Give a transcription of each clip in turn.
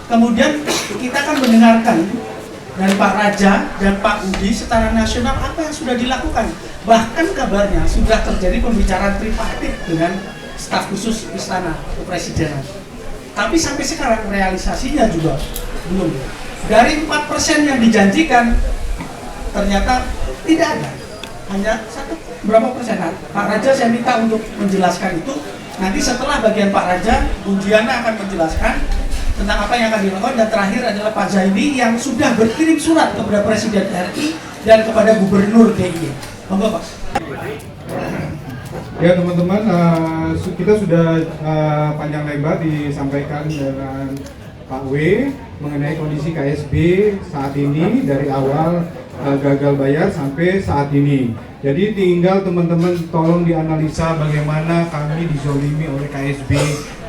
Kemudian kita akan mendengarkan dari Pak Raja dan Pak Budi secara nasional apa yang sudah dilakukan. Bahkan kabarnya sudah terjadi pembicaraan tripartit dengan staf khusus Istana Kepresidenan. Tapi sampai sekarang realisasinya juga belum. Dari 4% yang dijanjikan ternyata tidak ada. Hanya berapa persen? Pak Raja saya minta untuk menjelaskan itu. Nanti setelah bagian Pak Raja, Bundiana akan menjelaskan tentang apa yang akan dilakukan, dan terakhir adalah Pak Zaini yang sudah berkirim surat kepada Presiden RI dan kepada Gubernur DIY. Monggo Pak. Ya teman-teman, kita sudah panjang lebar disampaikan dengan Pak W mengenai kondisi KSB saat ini dari awal gagal bayar sampai saat ini. Jadi tinggal teman-teman tolong dianalisa bagaimana kami dizolimi oleh KSB,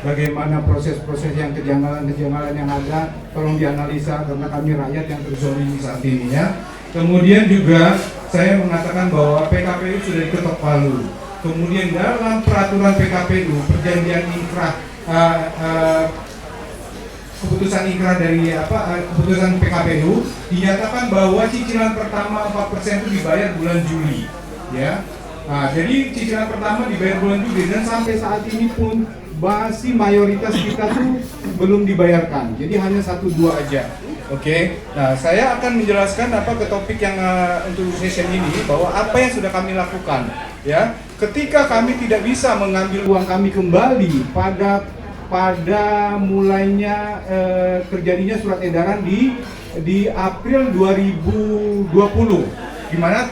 bagaimana proses-proses yang kejanggalan-kejanggalan yang ada, tolong dianalisa karena kami rakyat yang terzolimi saat ini ya. Kemudian juga saya mengatakan bahwa PKPU sudah diketok palu. Kemudian dalam peraturan PKPU, perjanjian inkrah, keputusan inkrah dari keputusan PKPU dinyatakan bahwa cicilan pertama 4% itu dibayar bulan Juli, ya. Nah, jadi cicilan pertama dibayar bulan Juli dan sampai saat ini pun masih mayoritas kita tuh belum dibayarkan. Jadi hanya 1-2 aja. Oke. Nah, saya akan menjelaskan ke topik yang untuk session ini bahwa apa yang sudah kami lakukan, ya. Ketika kami tidak bisa mengambil uang kami kembali pada mulainya terjadinya surat edaran di April 2020, di mana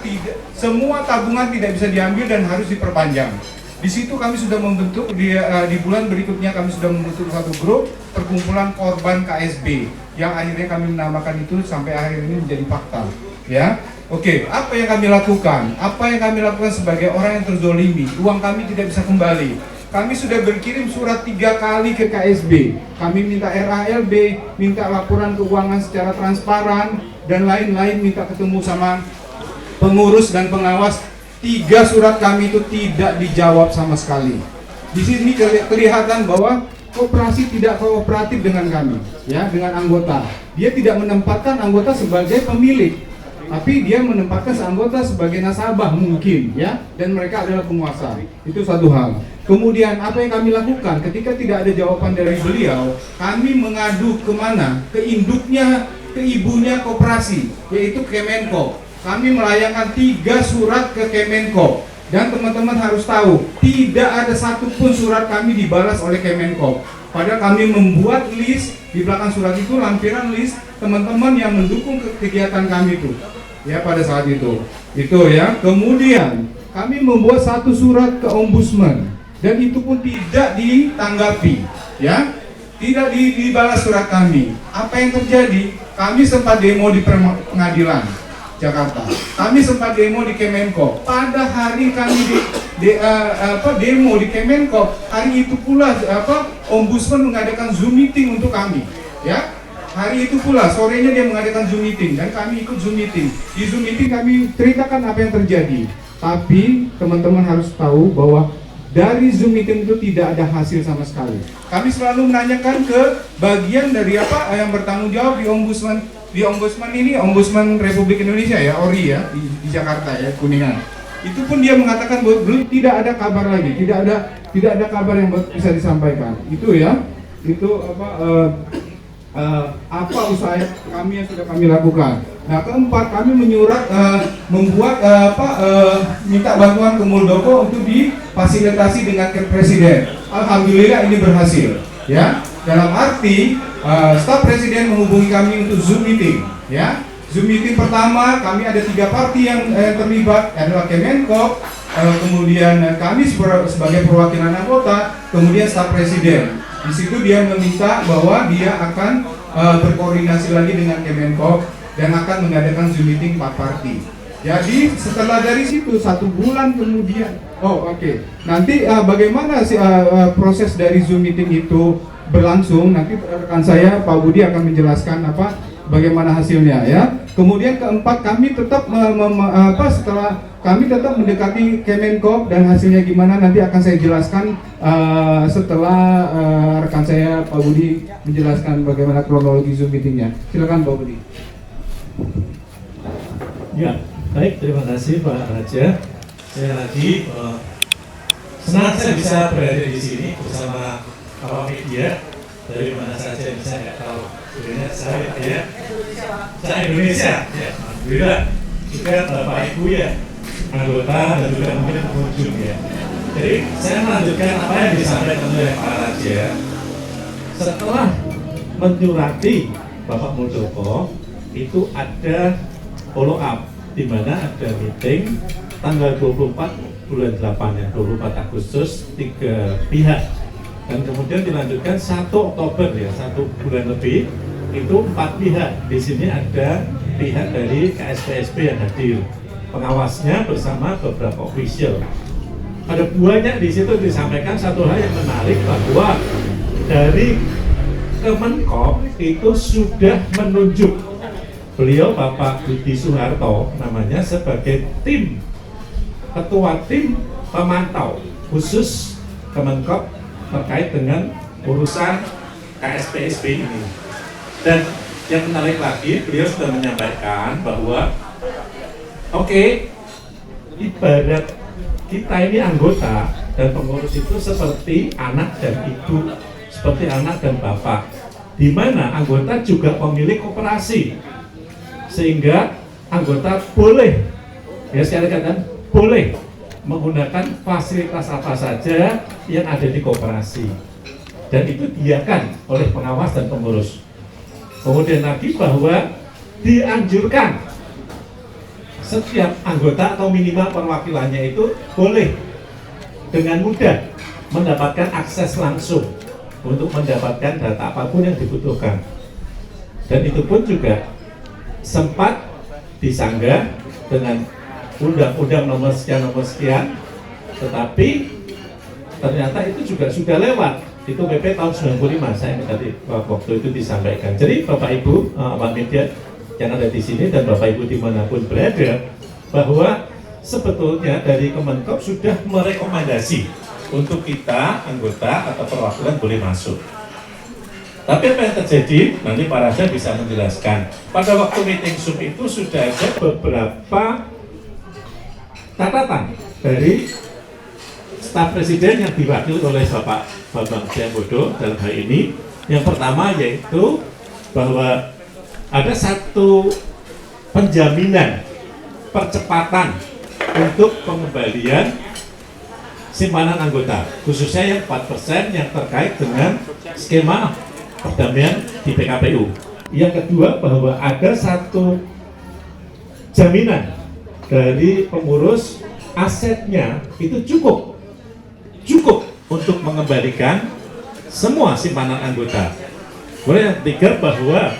semua tabungan tidak bisa diambil dan harus diperpanjang. Di situ kami sudah membentuk di bulan berikutnya kami sudah membentuk satu grup perkumpulan korban KSB yang akhirnya kami menamakan itu sampai akhir ini menjadi fakta, ya. Oke, apa yang kami lakukan? Apa yang kami lakukan sebagai orang yang terzolimi? Uang kami tidak bisa kembali. Kami sudah berkirim surat 3 kali ke KSB. Kami minta RALB, minta laporan keuangan secara transparan, dan lain-lain, minta ketemu sama pengurus dan pengawas. 3 surat kami itu tidak dijawab sama sekali. Di sini kelihatan bahwa koperasi tidak kooperatif dengan kami, ya, dengan anggota. Dia tidak menempatkan anggota sebagai pemilik, tapi dia menempatkan anggota sebagai nasabah mungkin, ya, dan mereka adalah penguasa. Itu satu hal. Kemudian apa yang kami lakukan ketika tidak ada jawaban dari beliau, kami mengadu kemana? Ke induknya, ke ibunya koperasi, yaitu Kemenko. Kami melayangkan 3 surat ke Kemenko, dan teman-teman harus tahu tidak ada satupun surat kami dibalas oleh Kemenko. Padahal kami membuat list di belakang surat itu, lampiran list teman-teman yang mendukung kegiatan kami itu, ya, pada saat itu ya. Kemudian kami membuat satu surat ke Ombudsman dan itu pun tidak ditanggapi, ya, tidak dibalas surat kami. Apa yang terjadi? Kami sempat demo di pengadilan Jakarta. Kami sempat demo di Kemenko. Pada hari kami demo di Kemenko, hari itu pula Ombudsman mengadakan Zoom meeting untuk kami, ya. Hari itu pula sorenya dia mengadakan Zoom meeting dan kami ikut Zoom meeting. Di Zoom meeting kami ceritakan apa yang terjadi. Tapi teman-teman harus tahu bahwa dari Zoom meeting itu tidak ada hasil sama sekali. Kami selalu menanyakan ke bagian dari yang bertanggung jawab di Ombudsman. Di Ombudsman ini, Ombudsman Republik Indonesia, ya, ORI, ya, di Jakarta, ya, Kuningan. Itu pun dia mengatakan bahwa belum, tidak ada kabar lagi, tidak ada kabar yang bisa disampaikan. Itu, ya, itu apa usaha kami yang sudah kami lakukan. Nah, keempat, kami membuat minta bantuan ke Muldoko untuk difasilitasi dengan Presiden. Alhamdulillah ini berhasil, ya. Dalam arti staf Presiden menghubungi kami untuk Zoom meeting, ya. Zoom meeting pertama kami ada 3 parti yang terlibat, adalah Kemenko, kemudian kami sebagai perwakilan anggota, kemudian staf Presiden. Di situ dia meminta bahwa dia akan berkoordinasi lagi dengan Kemenkop dan akan mengadakan Zoom meeting 4 party. Jadi setelah dari situ 1 bulan kemudian, nanti bagaimana sih proses dari Zoom meeting itu berlangsung? Nanti rekan saya Pak Budi akan menjelaskan bagaimana hasilnya ya. Kemudian keempat, kami tetap setelah kami tetap mendekati Kemenkop dan hasilnya gimana nanti akan saya jelaskan setelah rekan saya Pak Budi menjelaskan bagaimana kronologi Zoom meetingnya. Silakan Pak Budi. Ya, baik, terima kasih Pak Raja. Saya lagi senang saya bisa berada di sini bersama awak media dari mana saja, bisa nggak tahu sebenarnya saya Indonesia ya, alhamdulillah juga Bapak Ibu ya, anggota dan juga mungkin pengunjung ya. Jadi saya melanjutkan apa yang disampaikan oleh Pak Raja. Setelah menyurati Bapak Muldoko, itu ada follow up di mana ada meeting tanggal 24 bulan 8 ya, 24 Agustus 3 pihak. Dan kemudian dilanjutkan 1 Oktober ya, 1 bulan lebih itu 4 pihak. Di sini ada pihak dari KSPSB yang hadir, pengawasnya bersama beberapa official. Ada banyak di situ disampaikan satu hal yang menarik bahwa dari Kemenkop itu sudah menunjuk beliau Bapak Budi Soeharto namanya sebagai ketua tim pemantau khusus Kemenkop terkait dengan urusan KSPSB ini. Dan yang menarik lagi, beliau sudah menyampaikan bahwa ibarat kita ini anggota dan pengurus itu seperti anak dan ibu, seperti anak dan bapak, di mana anggota juga pemilik koperasi, sehingga anggota boleh, ya sekali katakan boleh menggunakan fasilitas apa saja yang ada di koperasi, dan itu diiakan oleh pengawas dan pengurus. Kemudian lagi bahwa dianjurkan setiap anggota atau minimal perwakilannya itu boleh dengan mudah mendapatkan akses langsung untuk mendapatkan data apapun yang dibutuhkan. Dan itu pun juga sempat disanggah dengan undang-undang nomor sekian, tetapi ternyata itu juga sudah lewat. Itu PP tahun 95, saya tadi waktu itu disampaikan. Jadi Bapak Ibu, awak media yang ada di sini dan Bapak Ibu dimanapun berada, bahwa sebetulnya dari Kemenkop sudah merekomendasi untuk kita anggota atau perwakilan boleh masuk. Tapi apa yang terjadi, nanti Pak Raja bisa menjelaskan. Pada waktu meeting Zoom itu sudah ada beberapa catatan dari staf presiden yang diwakili oleh Bapak Bambang Sujatmiko dalam hal ini. Yang pertama yaitu bahwa ada satu penjaminan percepatan untuk pengembalian simpanan anggota, khususnya yang 4% yang terkait dengan skema perdamaian di PKPU. Yang kedua bahwa ada satu jaminan dari pengurus asetnya itu cukup untuk mengembalikan semua simpanan anggota. Kemudian yang ketiga bahwa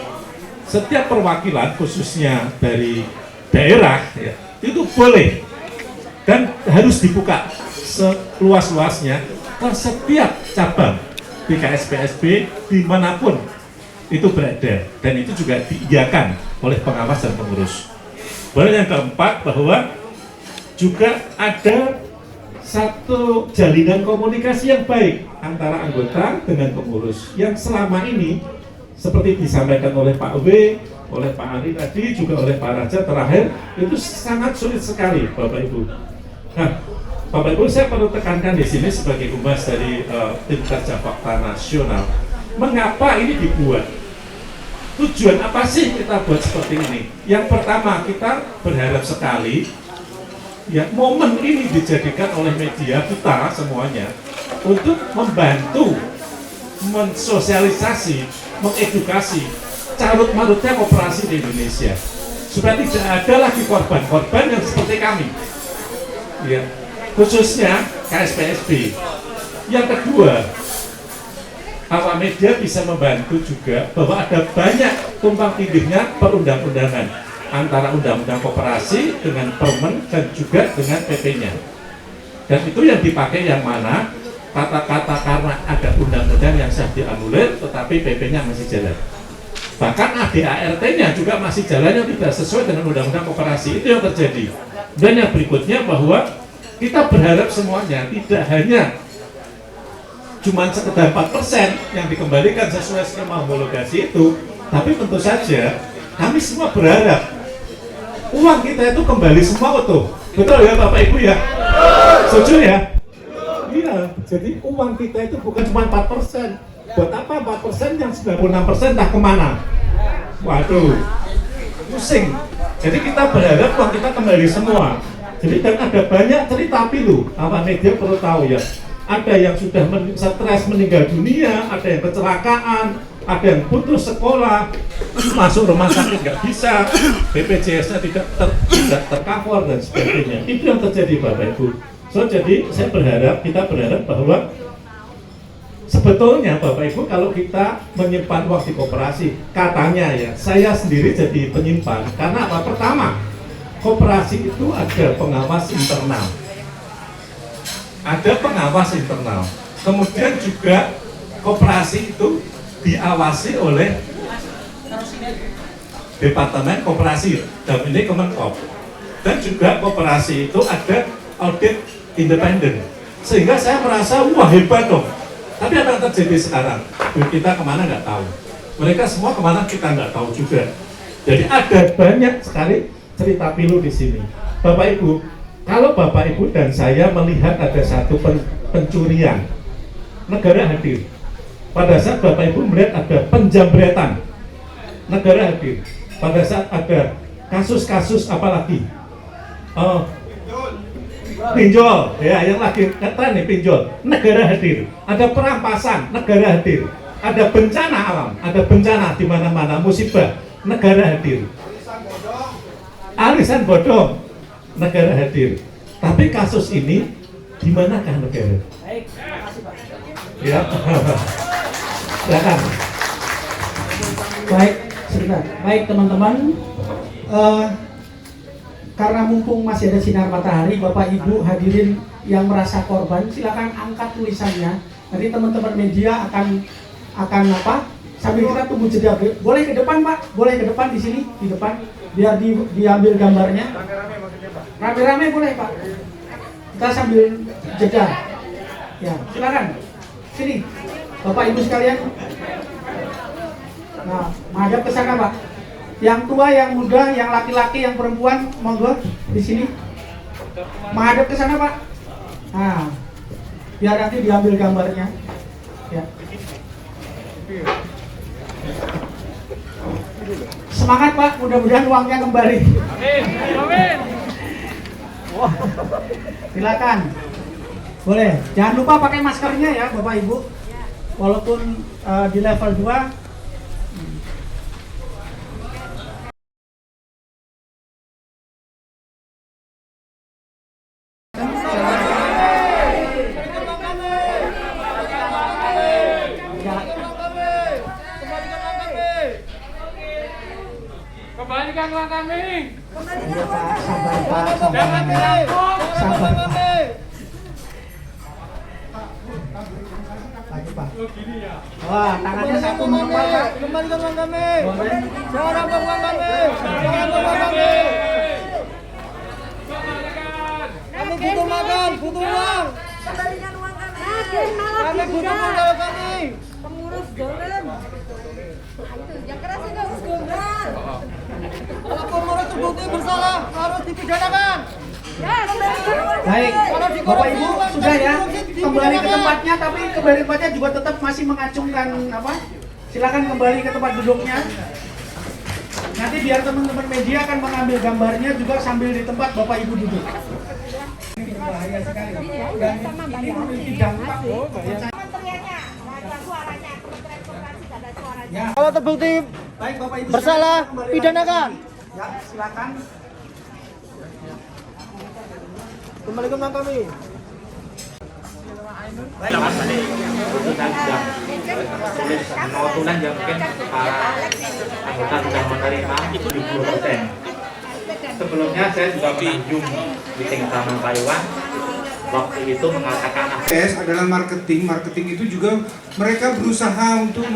setiap perwakilan khususnya dari daerah ya, itu boleh dan harus dibuka seluas-luasnya ke setiap cabang di KSPSB dimanapun itu berada, dan itu juga diiakan oleh pengawas dan pengurus. Kemudian yang keempat bahwa juga ada satu jalinan komunikasi yang baik antara anggota dengan pengurus yang selama ini seperti disampaikan oleh Pak W, oleh Pak Ari tadi, juga oleh Pak Raja terakhir, itu sangat sulit sekali Bapak Ibu. Nah, Bapak Ibu, saya perlu tekankan di sini sebagai humas dari tim kerja fakta nasional, mengapa ini dibuat? Tujuan apa sih kita buat seperti ini? Yang pertama, kita berharap sekali ya momen ini dijadikan oleh media kita semuanya untuk membantu mensosialisasi, mengedukasi carut-marutnya koperasi di Indonesia, supaya tidak ada lagi korban-korban yang seperti kami ya, khususnya KSPSB. Yang kedua, awak media bisa membantu juga bahwa ada banyak tumpang tindihnya perundang-undangan antara undang-undang koperasi dengan permen dan juga dengan PP-nya. Dan itu yang dipakai yang mana? Kata-kata karena ada undang-undang yang sah dianulir tetapi PP-nya masih jalan. Bahkan ADART-nya juga masih jalan yang tidak sesuai dengan undang-undang koperasi. Itu yang terjadi. Dan yang berikutnya bahwa kita berharap semuanya tidak hanya cuma sekedar 4% yang dikembalikan sesuai skema homologasi itu, tapi tentu saja kami semua berharap uang kita itu kembali semua utuh. Betul ya Bapak Ibu ya? Setuju ya? Iya, jadi uang kita itu bukan cuma 4%. Buat apa 4%, yang 96% entah kemana? Waduh, pusing. Jadi kita berharap uang kita kembali semua. Jadi dan ada banyak cerita pilu, awak media perlu tahu ya. Ada yang sudah stres meninggal dunia, ada yang kecelakaan, ada yang putus sekolah, masuk rumah sakit nggak bisa, BPJS-nya tidak tercover dan sebagainya. Itu yang terjadi Bapak Ibu. So jadi kita berharap bahwa sebetulnya Bapak Ibu kalau kita menyimpan uang di koperasi, katanya ya, saya sendiri jadi penyimpan. Karena apa? Pertama, koperasi itu ada pengawas internal. Ada pengawas internal. Kemudian juga koperasi itu diawasi oleh Departemen Koperasi, dan ini Kemenkop. Dan juga koperasi itu ada audit independen. Sehingga saya merasa, wah hebat dong. Tapi apa yang terjadi sekarang? Duit kita kemana nggak tahu. Mereka semua kemana kita nggak tahu juga. Jadi ada banyak sekali cerita pilu di sini. Bapak Ibu, kalau Bapak Ibu dan saya melihat ada satu pencurian, negara hadir. Pada saat Bapak Ibu melihat ada penjambretan, negara hadir. Pada saat ada kasus-kasus apalagi pinjol, ya yang lagi tren nih pinjol, negara hadir. Ada perampasan, negara hadir. Ada bencana alam, ada bencana di mana-mana, musibah, negara hadir. Arisan bodong, negara hadir. Tapi kasus ini di manakah negara? Baik, terima kasih Pak. Ya, silakan. Baik, sebentar. Baik teman-teman, karena mumpung masih ada sinar matahari, Bapak Ibu hadirin yang merasa korban, silakan angkat tulisannya. Nanti teman-teman media akan apa? Sambil kita tunggu jeda. Boleh ke depan Pak, boleh ke depan di sini, di depan, biar diambil gambarnya. Rame-rame boleh Pak. Kita sambil jeda. Ya, silakan. Sini, Bapak Ibu sekalian. Nah, menghadap ke sana Pak. Yang tua, yang muda, yang laki-laki, yang perempuan, monggo di sini. Menghadap ke sana Pak. Nah, biar nanti diambil gambarnya. Ya. Semangat Pak, mudah-mudahan uangnya kembali. Amin. Amin. Wah. Silakan. Boleh. Jangan lupa pakai maskernya ya Bapak Ibu. Walaupun di level 2. Kembalikan uang kami. Iya Pak, sabar Pak, sabar Pak. Lagi Pak. Wah, tangannya satu nomor Pak. Kembalikan uang kami. Boleh. Jangan rampok uang kami. Jangan rampok uang kami. Kami butuh makan, butuh uang. Kembalikan uang kami. Kami butuh modal kami. Pengurus dolen. Itu yang keras itu harus dolen. Kalau pengurus terbukti bersalah harus dipidanakan. Ya, kembalikan uang kami. Baik, Bapak Ibu sudah ya, kembali ke tempatnya, tapi kembali ke tempatnya juga tetap masih mengacungkan apa? Silakan kembali ke tempat duduknya. Nanti biar teman-teman media akan mengambil gambarnya juga sambil di tempat Bapak Ibu duduk. Ini berbahaya sekali. Dan ini memiliki dampak. Kementeriannya, nggak ada suaranya. Kementerian Koperasi nggak ada suaranya. Ya, Kalau terbukti baik Bapak Ibu bersalah, sekalian, kembali pidanakan. lagi. Ya, silakan. Kembalikan uang kami. Selamat balik. Keputusan sudah tulis notulen ya mungkin para anggota sudah menerima 70%. Sebelumnya saya juga menanjung meeting sama Pak Iwan. Waktu itu mengatakan adalah marketing. Marketing itu juga mereka berusaha untuk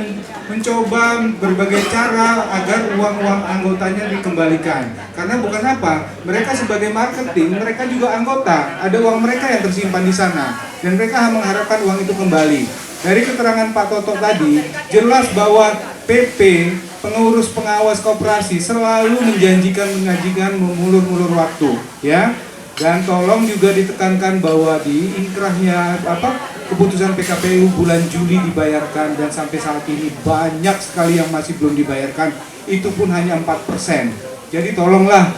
mencoba berbagai cara agar uang-uang anggotanya dikembalikan. Karena bukan apa, mereka sebagai marketing, mereka juga anggota. Ada uang mereka yang tersimpan di sana dan mereka mengharapkan uang itu kembali. Dari keterangan Pak Toto tadi, jelas bahwa PP, pengurus pengawas koperasi, selalu menjanjikan mengulur-ulur waktu, ya. Dan tolong juga ditekankan bahwa di inkrahnya keputusan PKPU bulan Juli dibayarkan dan sampai saat ini banyak sekali yang masih belum dibayarkan, itu pun hanya 4%. Jadi tolonglah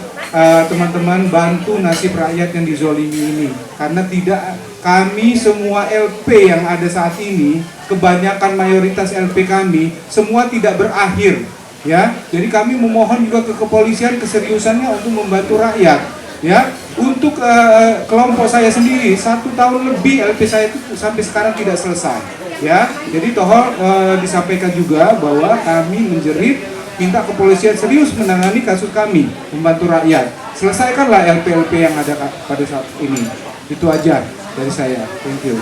teman-teman bantu nasib rakyat yang dizolimi ini, karena kami semua LP yang ada saat ini, kebanyakan mayoritas LP kami semua tidak berakhir, ya. Jadi kami memohon juga ke kepolisian keseriusannya untuk membantu rakyat. Ya, untuk kelompok saya sendiri 1 tahun lebih LP saya itu sampai sekarang tidak selesai. Ya, jadi disampaikan juga bahwa kami menjerit minta kepolisian serius menangani kasus kami, membantu rakyat. Selesaikanlah LP-LP yang ada pada saat ini. Itu aja dari saya. Thank you.